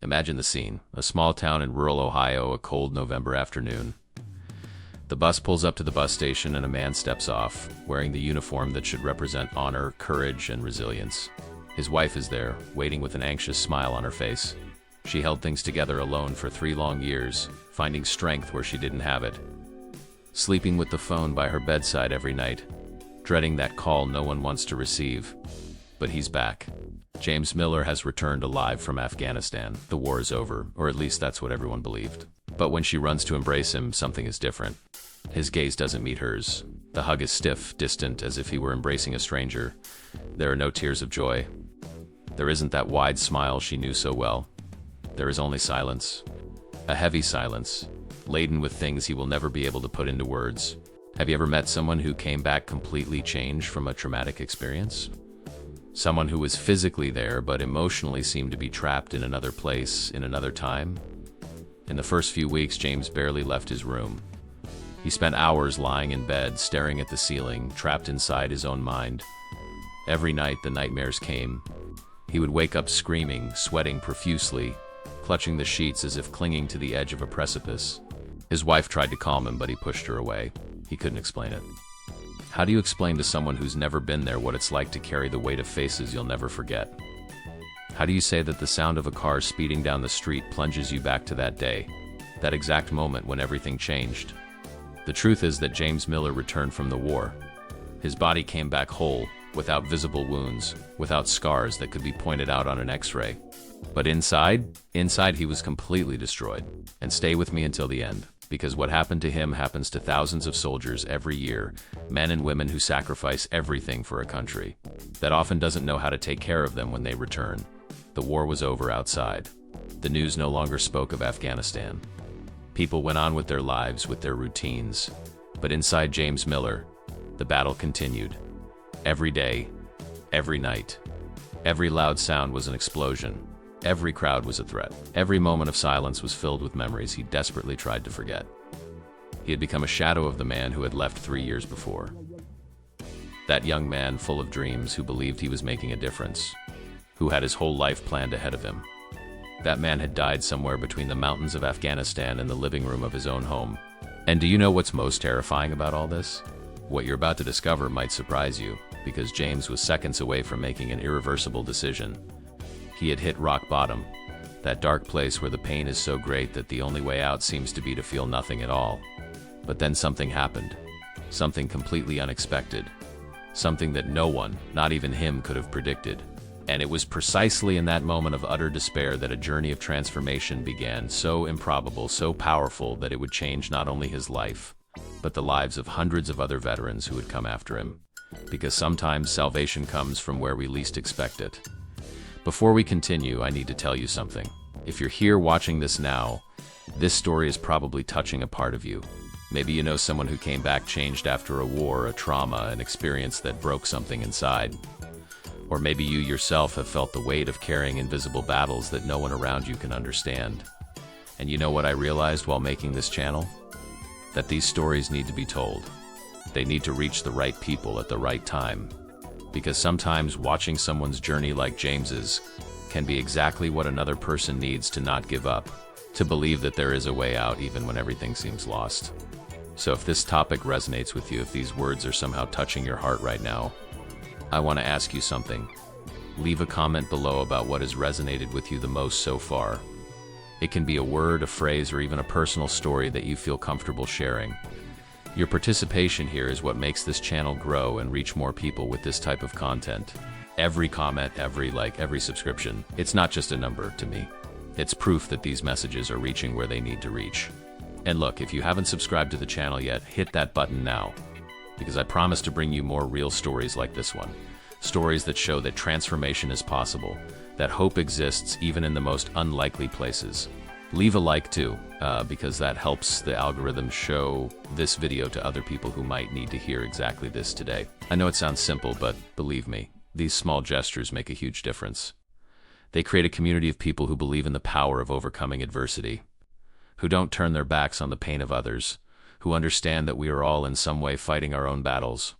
Imagine the scene. A small town in rural Ohio, a cold November afternoon. The bus pulls up to the bus station and a man steps off, wearing the uniform that should represent honor, courage, and resilience. His wife is there, waiting with an anxious smile on her face. She held things together alone for 3 long years, finding strength where she didn't have it. Sleeping with the phone by her bedside every night, dreading that call no one wants to receive. But he's back. James Miller has returned alive from Afghanistan. The war is over, or at least that's what everyone believed. But when she runs to embrace him, something is different. His gaze doesn't meet hers. The hug is stiff, distant, as if he were embracing a stranger. There are no tears of joy. There isn't that wide smile she knew so well. There is only silence. A heavy silence, laden with things he will never be able to put into words. Have you ever met someone who came back completely changed from a traumatic experience? Someone who was physically there but emotionally seemed to be trapped in another place, in another time? In the first few weeks, James barely left his room. He spent hours lying in bed, staring at the ceiling, trapped inside his own mind. Every night the nightmares came. He would wake up screaming, sweating profusely, clutching the sheets as if clinging to the edge of a precipice. His wife tried to calm him, but he pushed her away. He couldn't explain it. How do you explain to someone who's never been there what it's like to carry the weight of faces you'll never forget? How do you say that the sound of a car speeding down the street plunges you back to that day, that exact moment when everything changed? The truth is that James Miller returned from the war. His body came back whole, without visible wounds, without scars that could be pointed out on an X-ray. But inside he was completely destroyed. And stay with me until the end, because what happened to him happens to thousands of soldiers every year, men and women who sacrifice everything for a country that often doesn't know how to take care of them when they return. The war was over outside. The news no longer spoke of Afghanistan. People went on with their lives, with their routines. But inside James Miller, the battle continued. Every day, every night. Every loud sound was an explosion. Every crowd was a threat. Every moment of silence was filled with memories he desperately tried to forget. He had become a shadow of the man who had left 3 years before. That young man full of dreams who believed he was making a difference, who had his whole life planned ahead of him. That man had died somewhere between the mountains of Afghanistan and the living room of his own home. And do you know what's most terrifying about all this? What you're about to discover might surprise you, because James was seconds away from making an irreversible decision. He had hit rock bottom, that dark place where the pain is so great that the only way out seems to be to feel nothing at all. But then something happened, something completely unexpected, something that no one, not even him, could have predicted. And it was precisely in that moment of utter despair that a journey of transformation began, so improbable, so powerful that it would change not only his life, but the lives of hundreds of other veterans who would come after him. Because sometimes salvation comes from where we least expect it. Before we continue, I need to tell you something. If you're here watching this now, this story is probably touching a part of you. Maybe you know someone who came back changed after a war, a trauma, an experience that broke something inside. Or maybe you yourself have felt the weight of carrying invisible battles that no one around you can understand. And you know what I realized while making this channel? That these stories need to be told. They need to reach the right people at the right time. Because sometimes watching someone's journey like James's can be exactly what another person needs to not give up, to believe that there is a way out even when everything seems lost. So if this topic resonates with you, if these words are somehow touching your heart right now, I want to ask you something. Leave a comment below about what has resonated with you the most so far. It can be a word, a phrase, or even a personal story that you feel comfortable sharing. Your participation here is what makes this channel grow and reach more people with this type of content. Every comment, every like, every subscription, it's not just a number to me. It's proof that these messages are reaching where they need to reach. And look, if you haven't subscribed to the channel yet, hit that button now, because I promise to bring you more real stories like this one. Stories that show that transformation is possible, that hope exists even in the most unlikely places. Leave a like too, because that helps the algorithm show this video to other people who might need to hear exactly this today. I know it sounds simple, but believe me, these small gestures make a huge difference. They create a community of people who believe in the power of overcoming adversity, who don't turn their backs on the pain of others, who understand that we are all in some way fighting our own battles.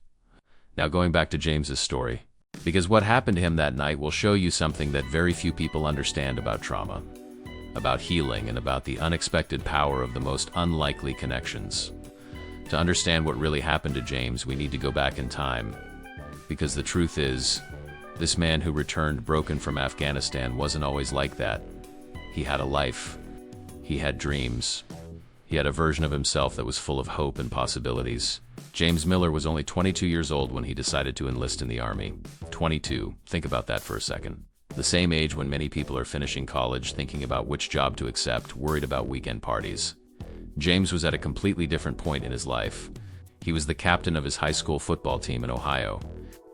Now going back to James's story, because what happened to him that night will show you something that very few people understand about trauma. about healing, and about the unexpected power of the most unlikely connections. To understand what really happened to James, we need to go back in time. Because the truth is, this man who returned broken from Afghanistan wasn't always like that. He had a life. He had dreams. He had a version of himself that was full of hope and possibilities. James Miller was only 22 years old when he decided to enlist in the Army. 22. Think about that for a second. The same age when many people are finishing college, thinking about which job to accept, worried about weekend parties. James was at a completely different point in his life. He was the captain of his high school football team in Ohio.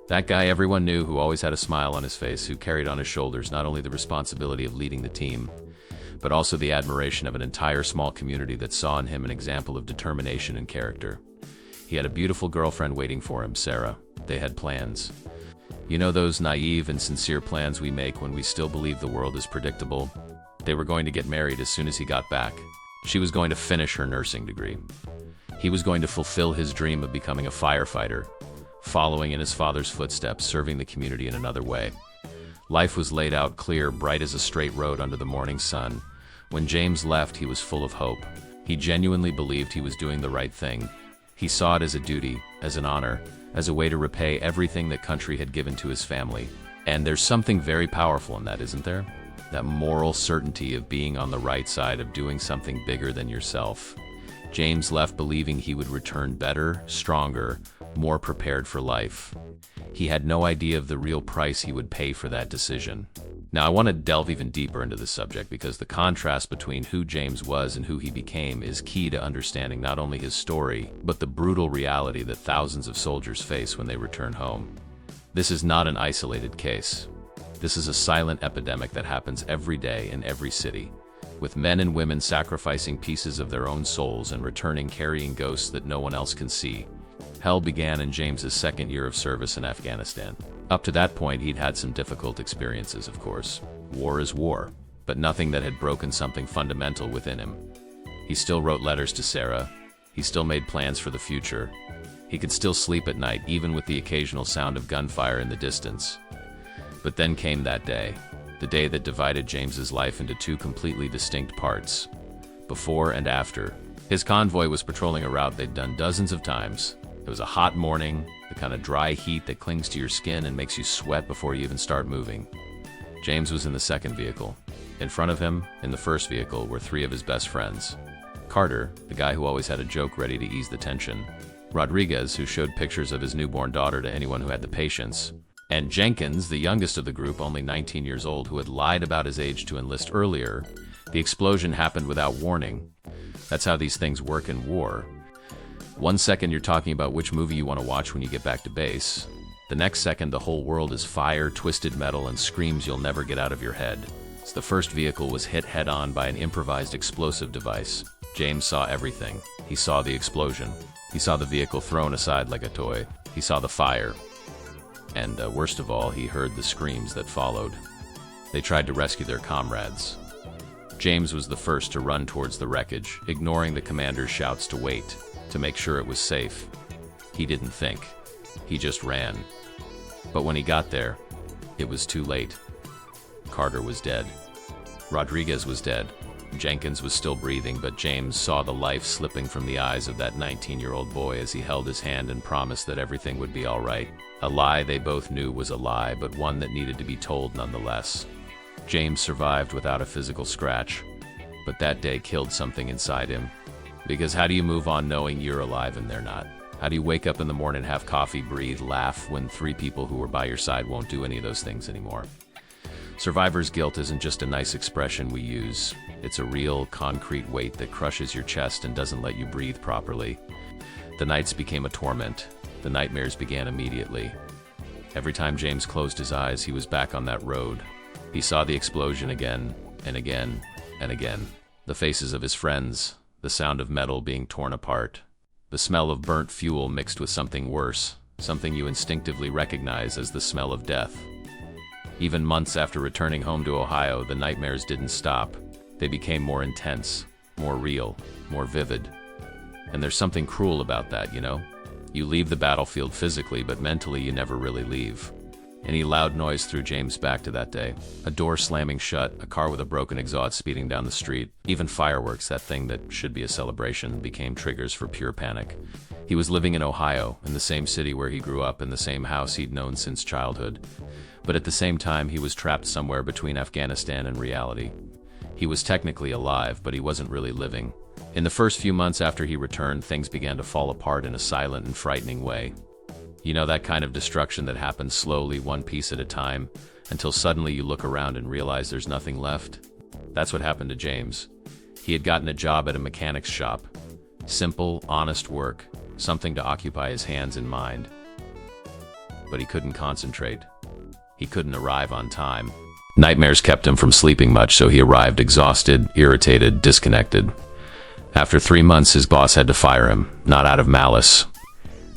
That guy everyone knew, who always had a smile on his face, who carried on his shoulders not only the responsibility of leading the team, but also the admiration of an entire small community that saw in him an example of determination and character. He had a beautiful girlfriend waiting for him, Sarah. They had plans. You know, those naive and sincere plans we make when we still believe the world is predictable? They were going to get married as soon as he got back. She was going to finish her nursing degree. He was going to fulfill his dream of becoming a firefighter, following in his father's footsteps, serving the community in another way. Life was laid out clear, bright as a straight road under the morning sun. When James left, he was full of hope. He genuinely believed he was doing the right thing. He saw it as a duty, as an honor, as a way to repay everything that country had given to his family. And there's something very powerful in that, isn't there? That moral certainty of being on the right side, of doing something bigger than yourself. James left believing he would return better, stronger, more prepared for life. He had no idea of the real price he would pay for that decision. Now, I want to delve even deeper into this subject because the contrast between who James was and who he became is key to understanding not only his story, but the brutal reality that thousands of soldiers face when they return home. This is not an isolated case. This is a silent epidemic that happens every day in every city, with men and women sacrificing pieces of their own souls and returning carrying ghosts that no one else can see. Hell began in James's second year of service in Afghanistan. Up to that point, he'd had some difficult experiences, of course. War is war, but nothing that had broken something fundamental within him. He still wrote letters to Sarah. He still made plans for the future. He could still sleep at night, even with the occasional sound of gunfire in the distance. But then came that day, the day that divided James's life into two completely distinct parts, before and after. His convoy was patrolling a route they'd done dozens of times. It was a hot morning, the kind of dry heat that clings to your skin and makes you sweat before you even start moving. James was in the second vehicle. In front of him, in the first vehicle, were three of his best friends. Carter, the guy who always had a joke ready to ease the tension. Rodriguez, who showed pictures of his newborn daughter to anyone who had the patience. And Jenkins, the youngest of the group, only 19 years old, who had lied about his age to enlist earlier. The explosion happened without warning. That's how these things work in war. One second you're talking about which movie you want to watch when you get back to base. The next second the whole world is fire, twisted metal, and screams you'll never get out of your head. So the first vehicle was hit head-on by an improvised explosive device. James saw everything. He saw the explosion. He saw the vehicle thrown aside like a toy. He saw the fire. And worst of all, he heard the screams that followed. They tried to rescue their comrades. James was the first to run towards the wreckage, ignoring the commander's shouts to wait, to make sure it was safe. He didn't think. He just ran. But when he got there, it was too late. Carter was dead. Rodriguez was dead. Jenkins was still breathing, but James saw the life slipping from the eyes of that 19-year-old boy as he held his hand and promised that everything would be all right. A lie they both knew was a lie, but one that needed to be told nonetheless. James survived without a physical scratch, but that day killed something inside him. Because how do you move on knowing you're alive and they're not? How do you wake up in the morning, have coffee, breathe, laugh when three people who were by your side won't do any of those things anymore? Survivor's guilt isn't just a nice expression we use. It's a real, concrete weight that crushes your chest and doesn't let you breathe properly. The nights became a torment. The nightmares began immediately. Every time James closed his eyes, he was back on that road. He saw the explosion again, and again, and again. The faces of his friends, the sound of metal being torn apart, the smell of burnt fuel mixed with something worse, something you instinctively recognize as the smell of death. Even months after returning home to Ohio, the nightmares didn't stop. They became more intense, more real, more vivid. And there's something cruel about that, you know? You leave the battlefield physically, but mentally you never really leave. Any loud noise threw James back to that day. A door slamming shut, a car with a broken exhaust speeding down the street, even fireworks, that thing that should be a celebration, became triggers for pure panic. He was living in Ohio, in the same city where he grew up, in the same house he'd known since childhood. But at the same time, he was trapped somewhere between Afghanistan and reality. He was technically alive, but he wasn't really living. In the first few months after he returned, things began to fall apart in a silent and frightening way. You know, that kind of destruction that happens slowly, one piece at a time, until suddenly you look around and realize there's nothing left? That's what happened to James. He had gotten a job at a mechanic's shop. Simple, honest work, something to occupy his hands and mind. But he couldn't concentrate. He couldn't arrive on time. Nightmares kept him from sleeping much, so he arrived exhausted, irritated, disconnected. After 3 months, his boss had to fire him, not out of malice.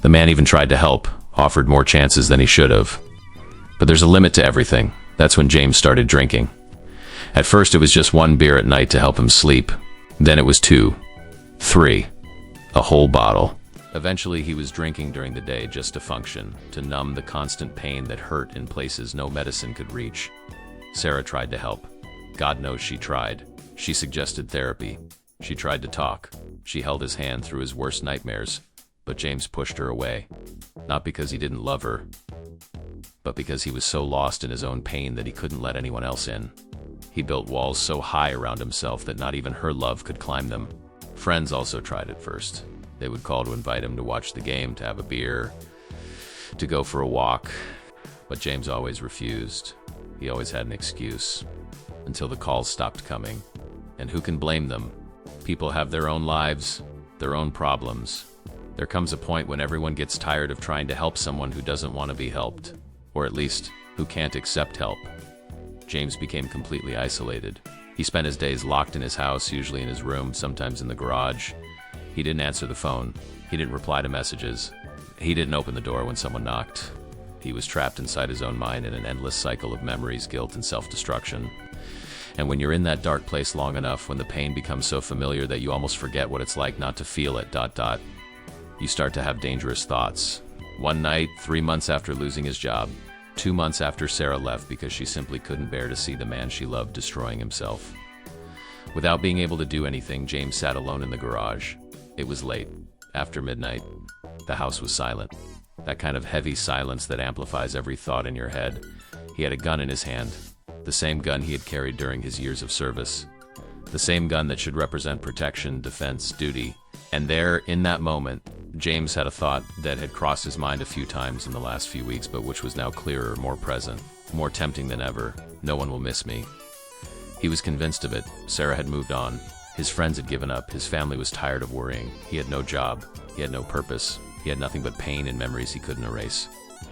The man even tried to help, offered more chances than he should have. But there's a limit to everything. That's when James started drinking. At first, it was just 1 beer at night to help him sleep. Then it was 2, 3, a whole bottle. Eventually, he was drinking during the day just to function, to numb the constant pain that hurt in places no medicine could reach. Sarah tried to help. God knows she tried. She suggested therapy. She tried to talk. She held his hand through his worst nightmares. But James pushed her away. Not because he didn't love her, but because he was so lost in his own pain that he couldn't let anyone else in. He built walls so high around himself that not even her love could climb them. Friends also tried at first. They would call to invite him to watch the game, to have a beer, to go for a walk. But James always refused. He always had an excuse. Until the calls stopped coming. And who can blame them? People have their own lives, their own problems. There comes a point when everyone gets tired of trying to help someone who doesn't want to be helped, or at least who can't accept help. James became completely isolated. He spent his days locked in his house, usually in his room, sometimes in the garage. He didn't answer the phone. He didn't reply to messages. He didn't open the door when someone knocked. He was trapped inside his own mind in an endless cycle of memories, guilt, and self-destruction. And when you're in that dark place long enough, when the pain becomes so familiar that you almost forget what it's like not to feel it, you start to have dangerous thoughts. One night, 3 months after losing his job, 2 months after Sarah left because she simply couldn't bear to see the man she loved destroying himself. Without being able to do anything, James sat alone in the garage. It was late, after midnight. The house was silent. That kind of heavy silence that amplifies every thought in your head. He had a gun in his hand. The same gun he had carried during his years of service. The same gun that should represent protection, defense, duty. And there, in that moment, James had a thought that had crossed his mind a few times in the last few weeks, but which was now clearer, more present, more tempting than ever. No one will miss me. He was convinced of it. Sarah had moved on. His friends had given up. His family was tired of worrying. He had no job. He had no purpose. He had nothing but pain and memories he couldn't erase.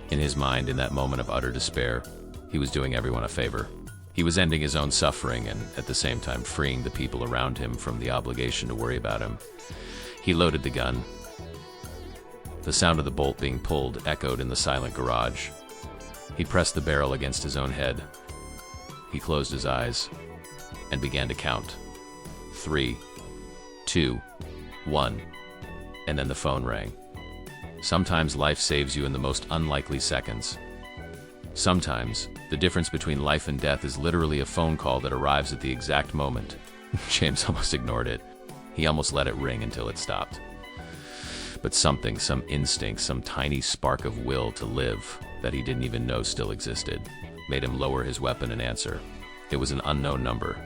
In his mind, in that moment of utter despair, he was doing everyone a favor. He was ending his own suffering and, at the same time, freeing the people around him from the obligation to worry about him. He loaded the gun. The sound of the bolt being pulled echoed in the silent garage. He pressed the barrel against his own head. He closed his eyes and began to count. 3, 2, 1. And then the phone rang. Sometimes life saves you in the most unlikely seconds. Sometimes, the difference between life and death is literally a phone call that arrives at the exact moment. James almost ignored it. He almost let it ring until it stopped. But something, some instinct, some tiny spark of will to live that he didn't even know still existed, made him lower his weapon and answer. It was an unknown number.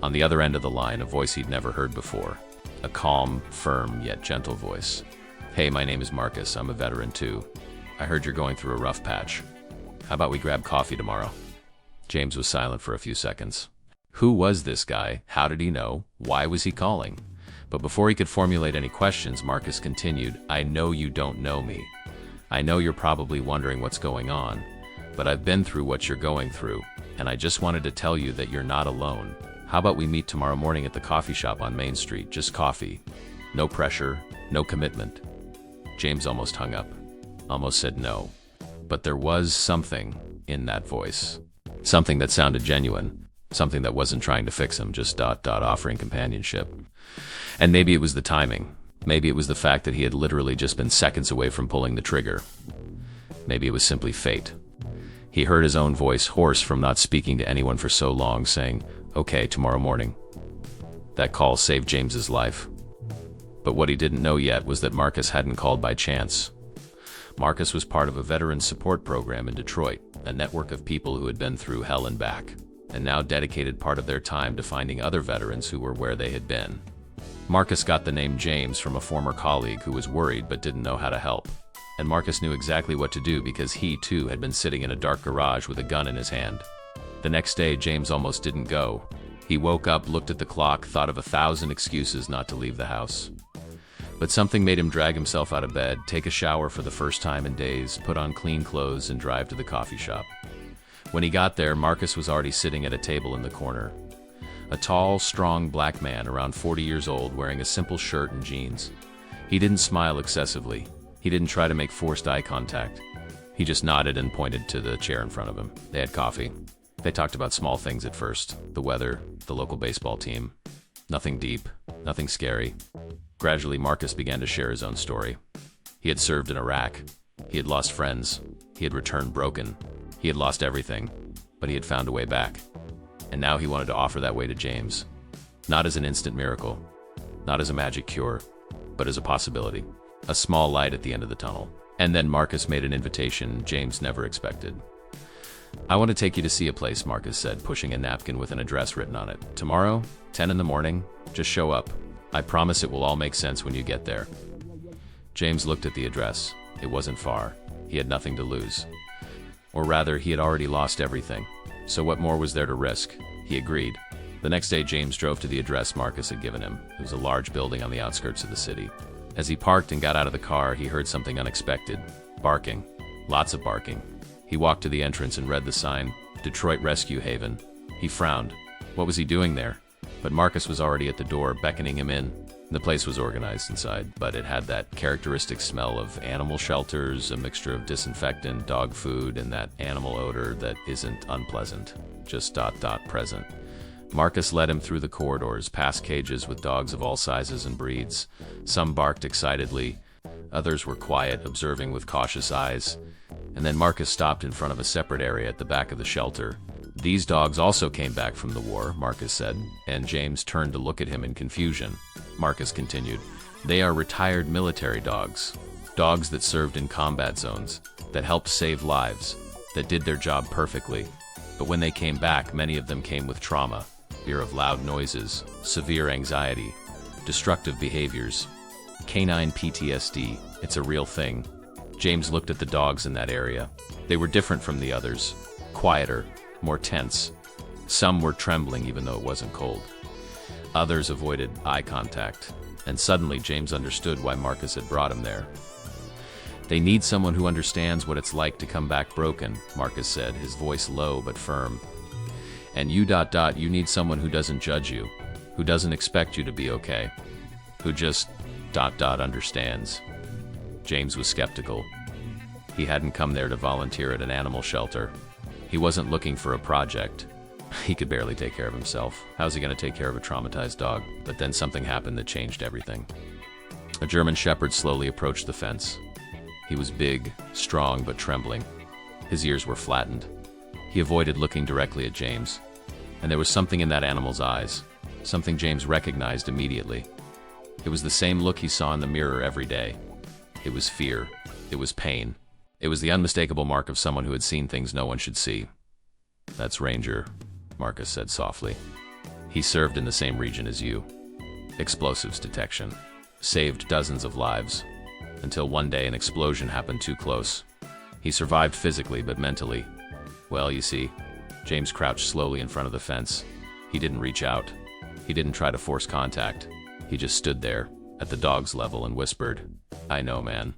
On the other end of the line, a voice he'd never heard before. A calm, firm, yet gentle voice. "Hey, my name is Marcus. I'm a veteran too. I heard you're going through a rough patch. How about we grab coffee tomorrow?" James was silent for a few seconds. Who was this guy? How did he know? Why was he calling? But before he could formulate any questions, Marcus continued, "I know you don't know me. I know you're probably wondering what's going on, but I've been through what you're going through, and I just wanted to tell you that you're not alone. How about we meet tomorrow morning at the coffee shop on Main Street? Just coffee. No pressure, no commitment." James almost hung up, almost said no. But there was something in that voice. Something that sounded genuine. Something that wasn't trying to fix him, just offering companionship. And maybe it was the timing. Maybe it was the fact that he had literally just been seconds away from pulling the trigger. Maybe it was simply fate. He heard his own voice, hoarse from not speaking to anyone for so long, saying, "Okay, tomorrow morning." That call saved James's life. But what he didn't know yet was that Marcus hadn't called by chance. Marcus was part of a veteran support program in Detroit, a network of people who had been through hell and back, and now dedicated part of their time to finding other veterans who were where they had been. Marcus got the name James from a former colleague who was worried but didn't know how to help. And Marcus knew exactly what to do because he, too, had been sitting in a dark garage with a gun in his hand. The next day, James almost didn't go. He woke up, looked at the clock, thought of 1,000 excuses not to leave the house. But something made him drag himself out of bed, take a shower for the first time in days, put on clean clothes, and drive to the coffee shop. When he got there, Marcus was already sitting at a table in the corner. A tall, strong black man, around 40 years old, wearing a simple shirt and jeans. He didn't smile excessively. He didn't try to make forced eye contact. He just nodded and pointed to the chair in front of him. They had coffee. They talked about small things at first. The weather, the local baseball team. Nothing deep, nothing scary. Gradually, Marcus began to share his own story. He had served in Iraq. He had lost friends. He had returned broken. He had lost everything, but he had found a way back. And now he wanted to offer that way to James. Not as an instant miracle, not as a magic cure, but as a possibility. A small light at the end of the tunnel. And then Marcus made an invitation James never expected. "I want to take you to see a place," Marcus said, pushing a napkin with an address written on it. "Tomorrow, 10 in the morning, just show up. I promise it will all make sense when you get there." James looked at the address. It wasn't far. He had nothing to lose. Or rather, he had already lost everything. So what more was there to risk? He agreed. The next day, James drove to the address Marcus had given him. It was a large building on the outskirts of the city. As he parked and got out of the car, he heard something unexpected. Barking. Lots of barking. He walked to the entrance and read the sign, "Detroit Rescue Haven." He frowned. What was he doing there? But Marcus was already at the door, beckoning him in. The place was organized inside, but it had that characteristic smell of animal shelters, a mixture of disinfectant, dog food, and that animal odor that isn't unpleasant, just present. Marcus led him through the corridors, past cages with dogs of all sizes and breeds. Some barked excitedly, others were quiet, observing with cautious eyes. And then Marcus stopped in front of a separate area at the back of the shelter. "These dogs also came back from the war," Marcus said, and James turned to look at him in confusion. Marcus continued, "They are retired military dogs. Dogs that served in combat zones, that helped save lives, that did their job perfectly. But when they came back, many of them came with trauma, fear of loud noises, severe anxiety, destructive behaviors. Canine PTSD, it's a real thing." James looked at the dogs in that area. They were different from the others, quieter, more tense. Some were trembling even though it wasn't cold. Others avoided eye contact. And suddenly James understood why Marcus had brought him there. "They need someone who understands what it's like to come back broken," Marcus said, his voice low but firm. "And you need someone who doesn't judge you, who doesn't expect you to be okay, who just understands." James was skeptical. He hadn't come there to volunteer at an animal shelter. He wasn't looking for a project. He could barely take care of himself. How's he going to take care of a traumatized dog? But then something happened that changed everything. A German shepherd slowly approached the fence. He was big, strong, but trembling. His ears were flattened. He avoided looking directly at James. And there was something in that animal's eyes, something James recognized immediately. It was the same look he saw in the mirror every day. It was fear. It was pain. It was the unmistakable mark of someone who had seen things no one should see. "That's Ranger," Marcus said softly. "He served in the same region as you. Explosives detection. Saved dozens of lives. Until one day an explosion happened too close. He survived physically, but mentally. Well, you see," James crouched slowly in front of the fence. He didn't reach out. He didn't try to force contact. He just stood there, at the dog's level, and whispered, "I know, man.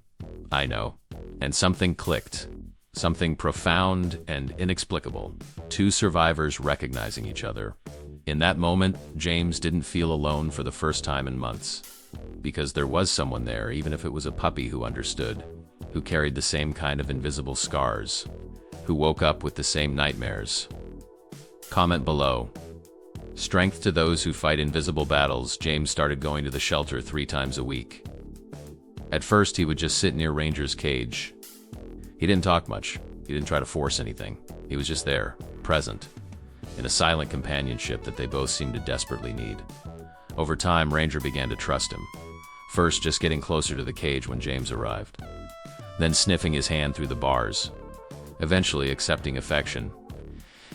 I know." And something clicked. Something profound and inexplicable. Two survivors recognizing each other. In that moment, James didn't feel alone for the first time in months. Because there was someone there, even if it was a puppy, who understood, who carried the same kind of invisible scars, who woke up with the same nightmares. Comment below. Strength to those who fight invisible battles. James started going to the shelter 3 times a week. At first, he would just sit near Ranger's cage. He didn't talk much. He didn't try to force anything. He was just there, present, in a silent companionship that they both seemed to desperately need. Over time, Ranger began to trust him. First, just getting closer to the cage when James arrived. Then sniffing his hand through the bars. Eventually accepting affection.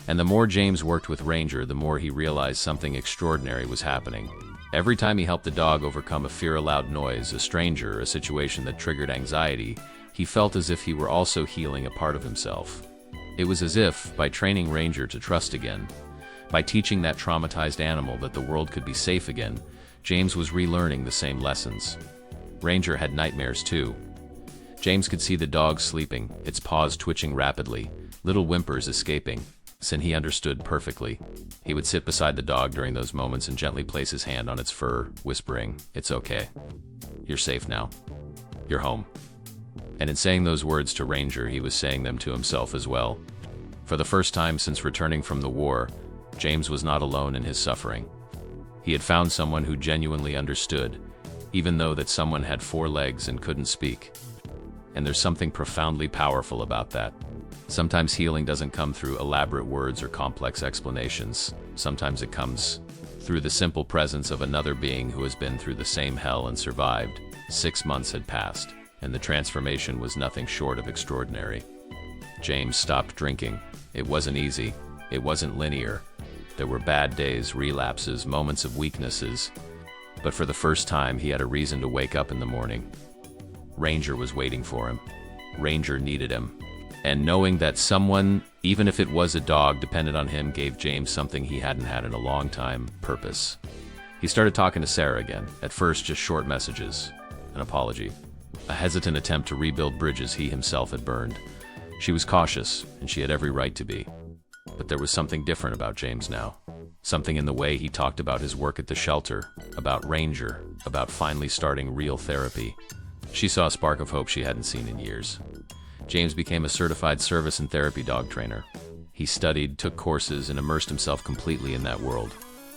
And the more James worked with Ranger, the more he realized something extraordinary was happening. Every time he helped the dog overcome a fear-allowed noise, a stranger, a situation that triggered anxiety, he felt as if he were also healing a part of himself. It was as if, by training Ranger to trust again, by teaching that traumatized animal that the world could be safe again, James was relearning the same lessons. Ranger had nightmares too. James could see the dog sleeping, its paws twitching rapidly, little whimpers escaping, and he understood perfectly. He would sit beside the dog during those moments and gently place his hand on its fur, whispering, "It's okay. You're safe now. You're home." And in saying those words to Ranger, he was saying them to himself as well. For the first time since returning from the war, James was not alone in his suffering. He had found someone who genuinely understood, even though that someone had 4 legs and couldn't speak. And there's something profoundly powerful about that. Sometimes healing doesn't come through elaborate words or complex explanations. Sometimes it comes through the simple presence of another being who has been through the same hell and survived. 6 months had passed, and the transformation was nothing short of extraordinary. James stopped drinking. It wasn't easy. It wasn't linear. There were bad days, relapses, moments of weaknesses. But for the first time, he had a reason to wake up in the morning. Ranger was waiting for him. Ranger needed him. And knowing that someone, even if it was a dog, depended on him gave James something he hadn't had in a long time: purpose. He started talking to Sarah again, at first just short messages, an apology, a hesitant attempt to rebuild bridges he himself had burned. She was cautious, and she had every right to be. But there was something different about James now. Something in the way he talked about his work at the shelter, about Ranger, about finally starting real therapy. She saw a spark of hope she hadn't seen in years. James became a certified service and therapy dog trainer. He studied, took courses, and immersed himself completely in that world.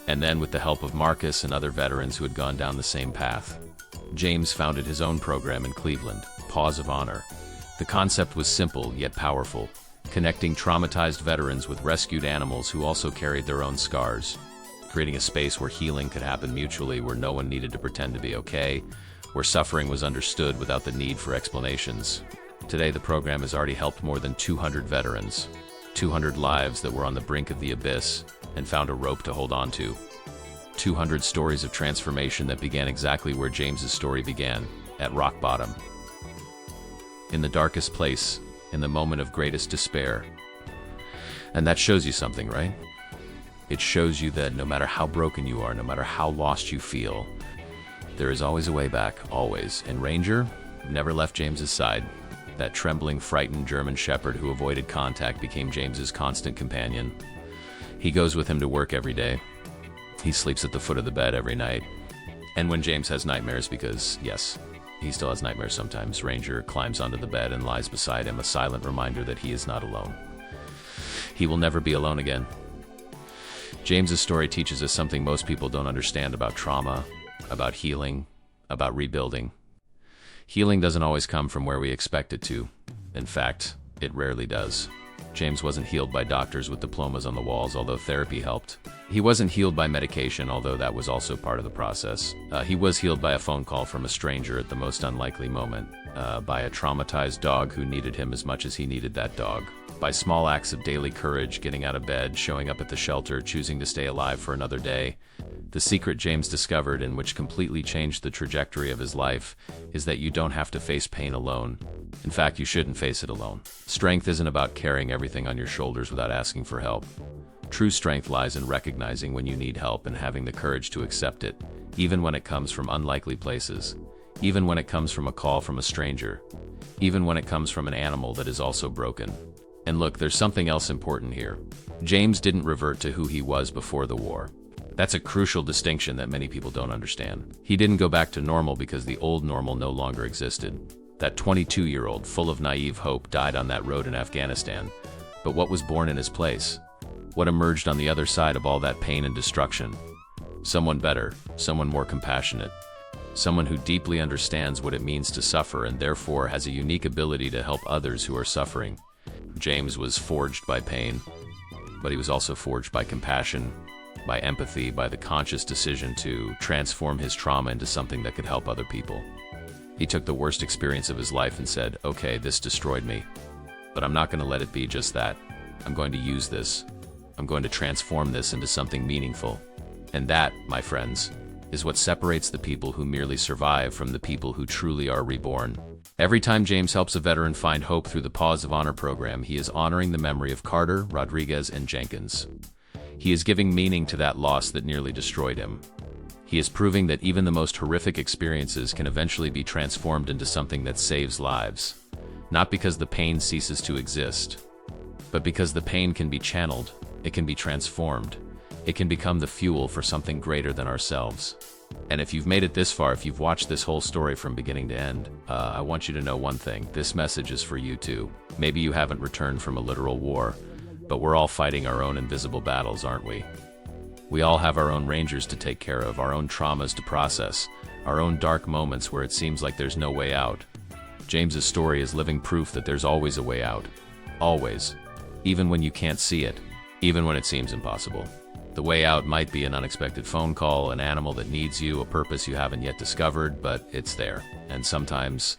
And then, with the help of Marcus and other veterans who had gone down the same path, James founded his own program in Cleveland, Paws of Honor. The concept was simple yet powerful, connecting traumatized veterans with rescued animals who also carried their own scars, creating a space where healing could happen mutually, where no one needed to pretend to be okay, where suffering was understood without the need for explanations. Today, the program has already helped more than 200 veterans, 200 lives that were on the brink of the abyss and found a rope to hold on to. 200 stories of transformation that began exactly where James's story began, at rock bottom. In the darkest place, in the moment of greatest despair. And that shows you something, right? It shows you that no matter how broken you are, no matter how lost you feel, there is always a way back, always. And Ranger never left James's side. That trembling, frightened German shepherd who avoided contact became James's constant companion. He goes with him to work every day. He sleeps at the foot of the bed every night. And when James has nightmares, because, yes, he still has nightmares sometimes, Ranger climbs onto the bed and lies beside him, a silent reminder that he is not alone. He will never be alone again. James's story teaches us something most people don't understand about trauma, about healing, about rebuilding. Healing doesn't always come from where we expect it to. In fact, it rarely does. James wasn't healed by doctors with diplomas on the walls, although therapy helped. He wasn't healed by medication, although that was also part of the process. He was healed by a phone call from a stranger at the most unlikely moment, by a traumatized dog who needed him as much as he needed that dog, by small acts of daily courage, getting out of bed, showing up at the shelter, choosing to stay alive for another day. The secret James discovered, and which completely changed the trajectory of his life, is that you don't have to face pain alone. In fact, you shouldn't face it alone. Strength isn't about carrying everything on your shoulders without asking for help. True strength lies in recognizing when you need help and having the courage to accept it, even when it comes from unlikely places, even when it comes from a call from a stranger, even when it comes from an animal that is also broken. And look, there's something else important here. James didn't revert to who he was before the war. That's a crucial distinction that many people don't understand. He didn't go back to normal because the old normal no longer existed. That 22-year-old, full of naive hope, died on that road in Afghanistan. But what was born in his place? What emerged on the other side of all that pain and destruction? Someone better, someone more compassionate, someone who deeply understands what it means to suffer and therefore has a unique ability to help others who are suffering. James was forged by pain, but he was also forged by compassion, by empathy, by the conscious decision to transform his trauma into something that could help other people. He took the worst experience of his life and said, okay, this destroyed me, but I'm not going to let it be just that. I'm going to use this. I'm going to transform this into something meaningful. And that, my friends, is what separates the people who merely survive from the people who truly are reborn. Every time James helps a veteran find hope through the Paws of Honor program, he is honoring the memory of Carter, Rodriguez, and Jenkins. He is giving meaning to that loss that nearly destroyed him. He is proving that even the most horrific experiences can eventually be transformed into something that saves lives. Not because the pain ceases to exist, but because the pain can be channeled, it can be transformed, it can become the fuel for something greater than ourselves. And if you've made it this far, if you've watched this whole story from beginning to end, I want you to know one thing. This message is for you too. Maybe you haven't returned from a literal war, but we're all fighting our own invisible battles, aren't we? We all have our own rangers to take care of, our own traumas to process, our own dark moments where it seems like there's no way out. James's story is living proof that there's always a way out. Always. Even when you can't see it. Even when it seems impossible. The way out might be an unexpected phone call, an animal that needs you, a purpose you haven't yet discovered, but it's there. And sometimes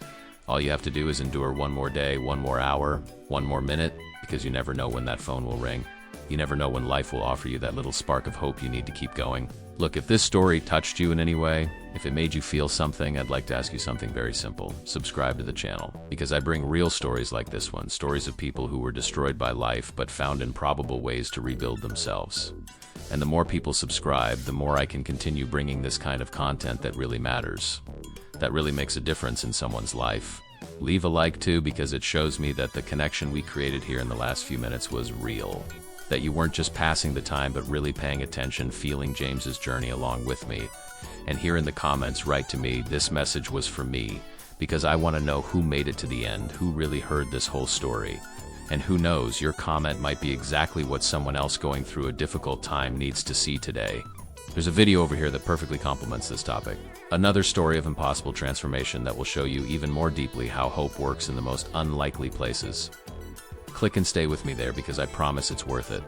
all you have to do is endure one more day, one more hour, one more minute, because you never know when that phone will ring. You never know when life will offer you that little spark of hope you need to keep going. Look, if this story touched you in any way, if it made you feel something, I'd like to ask you something very simple. Subscribe to the channel, because I bring real stories like this one, stories of people who were destroyed by life but found improbable ways to rebuild themselves. And the more people subscribe, the more I can continue bringing this kind of content that really matters, that really makes a difference in someone's life. Leave a like too, because it shows me that the connection we created here in the last few minutes was real. That you weren't just passing the time, but really paying attention, feeling James's journey along with me. And here in the comments, write to me, this message was for me, because I want to know who made it to the end, who really heard this whole story. And who knows, your comment might be exactly what someone else going through a difficult time needs to see today. There's a video over here that perfectly complements this topic. Another story of impossible transformation that will show you even more deeply how hope works in the most unlikely places. Click and stay with me there, because I promise it's worth it.